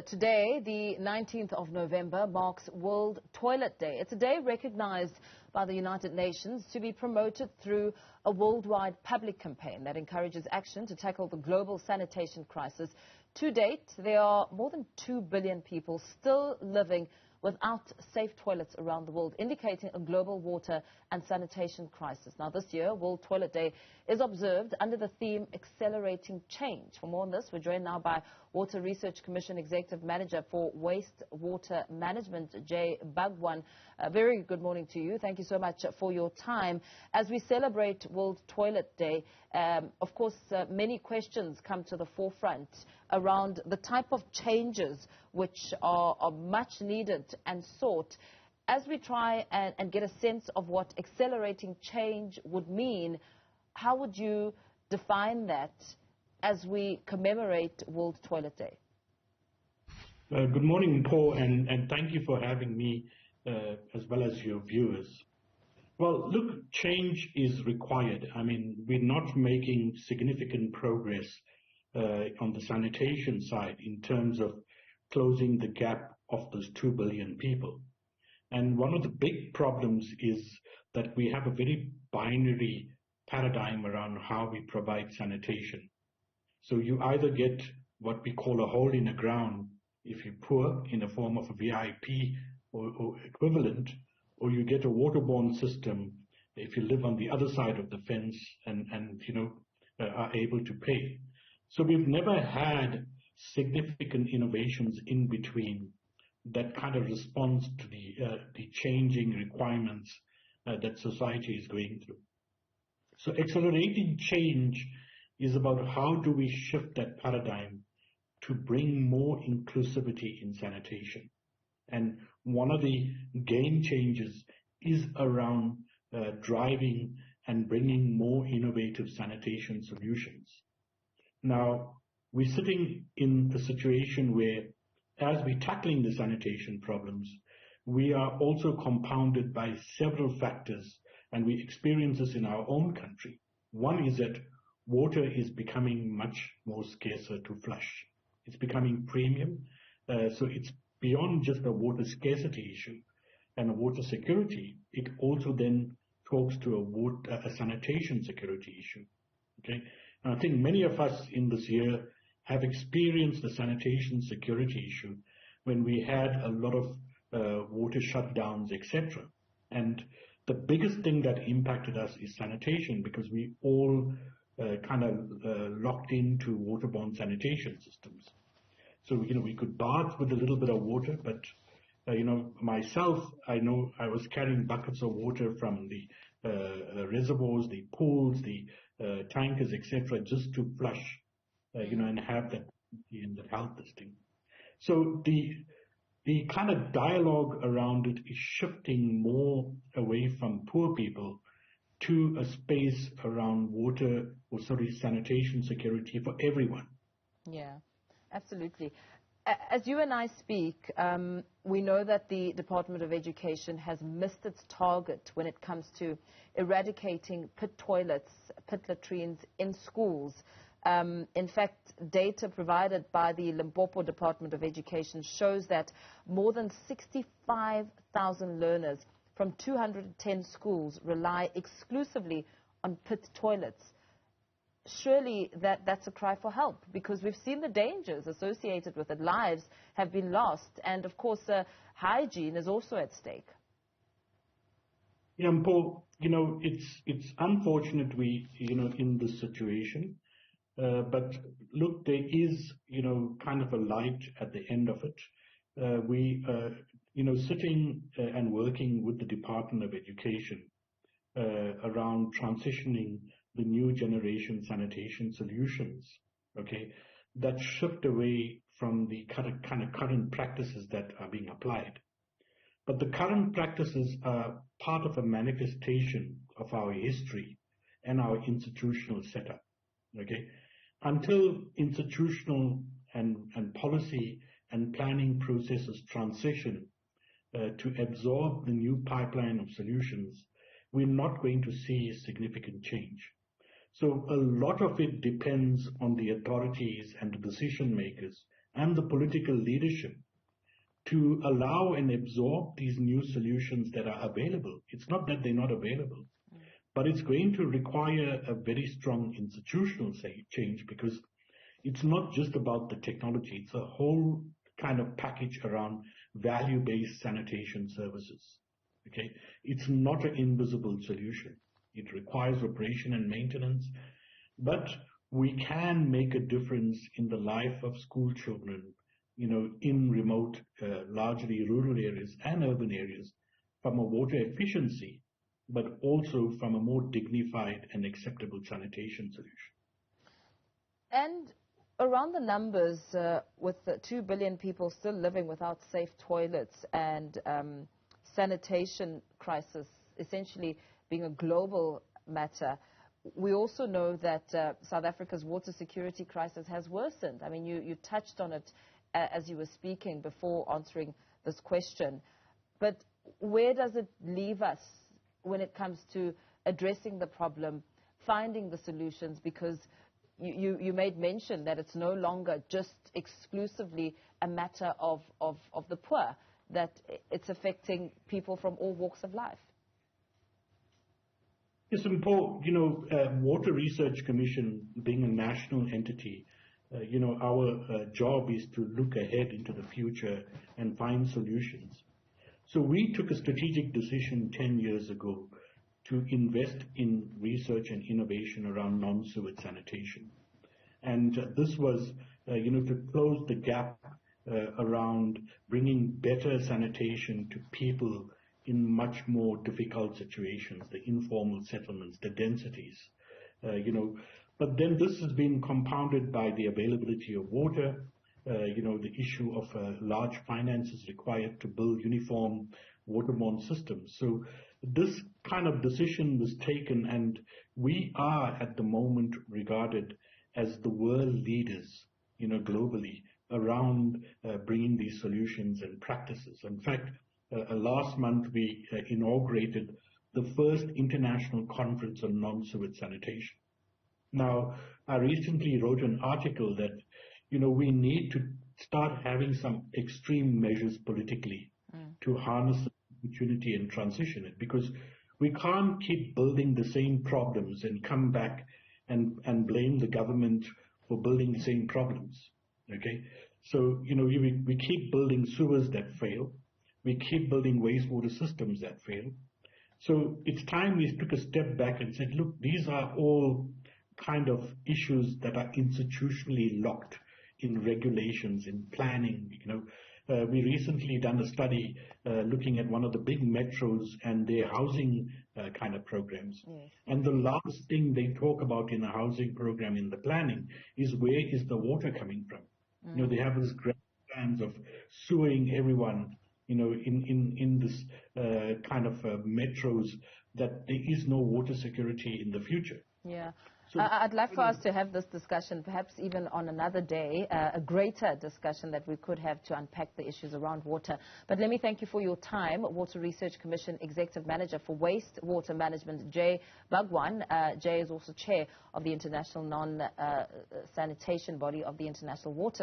Today, the 19th of November, marks World Toilet Day. It's a day recognized by the United Nations to be promoted through a worldwide public campaign that encourages action to tackle the global sanitation crisis. To date, there are more than 2 billion people still living without safe toilets around the world, indicating a global water and sanitation crisis. Now, this year, World Toilet Day is observed under the theme Accelerating Change. For more on this, we're joined now by Water Research Commission Executive Manager for Wastewater Management, Bhagwan. Very good morning to you. Thank you so much for your time. As we celebrate World Toilet Day, of course, many questions come to the forefront around the type of changes which are much needed and sought. As we try and get a sense of what accelerating change would mean, how would you define that as we commemorate World Toilet Day? Good morning, Paul, and thank you for having me as well as your viewers. Well, look, change is required. I mean, we're not making significant progress on the sanitation side in terms of closing the gap of those 2 billion people. And one of the big problems is that we have a very binary paradigm around how we provide sanitation. So you either get what we call a hole in the ground if you're poor in the form of a VIP or equivalent, or you get a waterborne system if you live on the other side of the fence and are able to pay. So we've never had significant innovations in between that kind of response to the changing requirements that society is going through. So accelerating change is about how do we shift that paradigm to bring more inclusivity in sanitation. And one of the game changers is around driving and bringing more innovative sanitation solutions. Now, we're sitting in a situation where, as we're tackling the sanitation problems, we are also compounded by several factors, and we experience this in our own country. One is that water is becoming much more scarcer to flush. It's becoming premium, so it's beyond just a water scarcity issue and a water security. It also then talks to a sanitation security issue. Okay, and I think many of us in this year have experienced the sanitation security issue when we had a lot of water shutdowns, etc. And the biggest thing that impacted us is sanitation, because we all kind of locked into waterborne sanitation systems. So, we could bath with a little bit of water, but, myself, I know I was carrying buckets of water from the reservoirs, the pools, the tankers, etc., just to flush, and have that in the health testing. So the kind of dialogue around it is shifting more away from poor people to a space around sanitation security for everyone. Yeah, absolutely. As you and I speak, we know that the Department of Education has missed its target when it comes to eradicating pit toilets, pit latrines in schools. In fact, data provided by the Limpopo Department of Education shows that more than 65,000 learners from 210 schools rely exclusively on pit toilets. Surely that's a cry for help, because we've seen the dangers associated with it. Lives have been lost, and of course hygiene is also at stake. Yeah, Paul, it's unfortunate we in this situation, but look, there is kind of a light at the end of it. We sitting and working with the Department of Education around transitioning the new generation sanitation solutions, okay, that shift away from the current practices that are being applied. But the current practices are part of a manifestation of our history and our institutional setup, okay? Until institutional and policy and planning processes transition to absorb the new pipeline of solutions, we're not going to see significant change. So a lot of it depends on the authorities and the decision makers and the political leadership to allow and absorb these new solutions that are available. It's not that they're not available, but it's going to require a very strong institutional change, because it's not just about the technology. It's a whole kind of package around value-based sanitation services. Okay, it's not an invisible solution. It requires operation and maintenance, but we can make a difference in the life of school children, in remote, largely rural areas and urban areas, from a water efficiency, but also from a more dignified and acceptable sanitation solution. And around the numbers, with 2 billion people still living without safe toilets and sanitation crisis essentially being a global matter, we also know that South Africa's water security crisis has worsened. I mean, you touched on it as you were speaking before answering this question. But where does it leave us when it comes to addressing the problem, finding the solutions? Because you made mention that it's no longer just exclusively a matter of the poor, that it's affecting people from all walks of life. Yes, and Paul, Water Research Commission being a national entity, our job is to look ahead into the future and find solutions. So we took a strategic decision 10 years ago to invest in research and innovation around non-sewage sanitation. And this was, to close the gap around bringing better sanitation to people in much more difficult situations, the informal settlements, the densities, But then this has been compounded by the availability of water, the issue of large finances required to build uniform waterborne systems. So this kind of decision was taken, and we are at the moment regarded as the world leaders, globally around bringing these solutions and practices. In fact, last month we inaugurated the first international conference on non-sewage sanitation. Now, I recently wrote an article that, we need to start having some extreme measures politically to harness the opportunity and transition it, because we can't keep building the same problems and come back and blame the government for building the same problems. Okay? So, we keep building sewers that fail. We keep building wastewater systems that fail. So it's time we took a step back and said, look, these are all kind of issues that are institutionally locked in regulations, in planning. We recently done a study looking at one of the big metros and their housing kind of programs. Yes. And the last thing they talk about in a housing program in the planning is where is the water coming from. They have this grand plans of sewing everyone, in this kind of metros, that there is no water security in the future. Yeah. So I'd like for us to have this discussion, perhaps even on another day, a greater discussion that we could have to unpack the issues around water. But let me thank you for your time. Water Research Commission Executive Manager for Wastewater Management, Jay Bhagwan. Jay is also Chair of the International Non-Sanitation Body of the International Water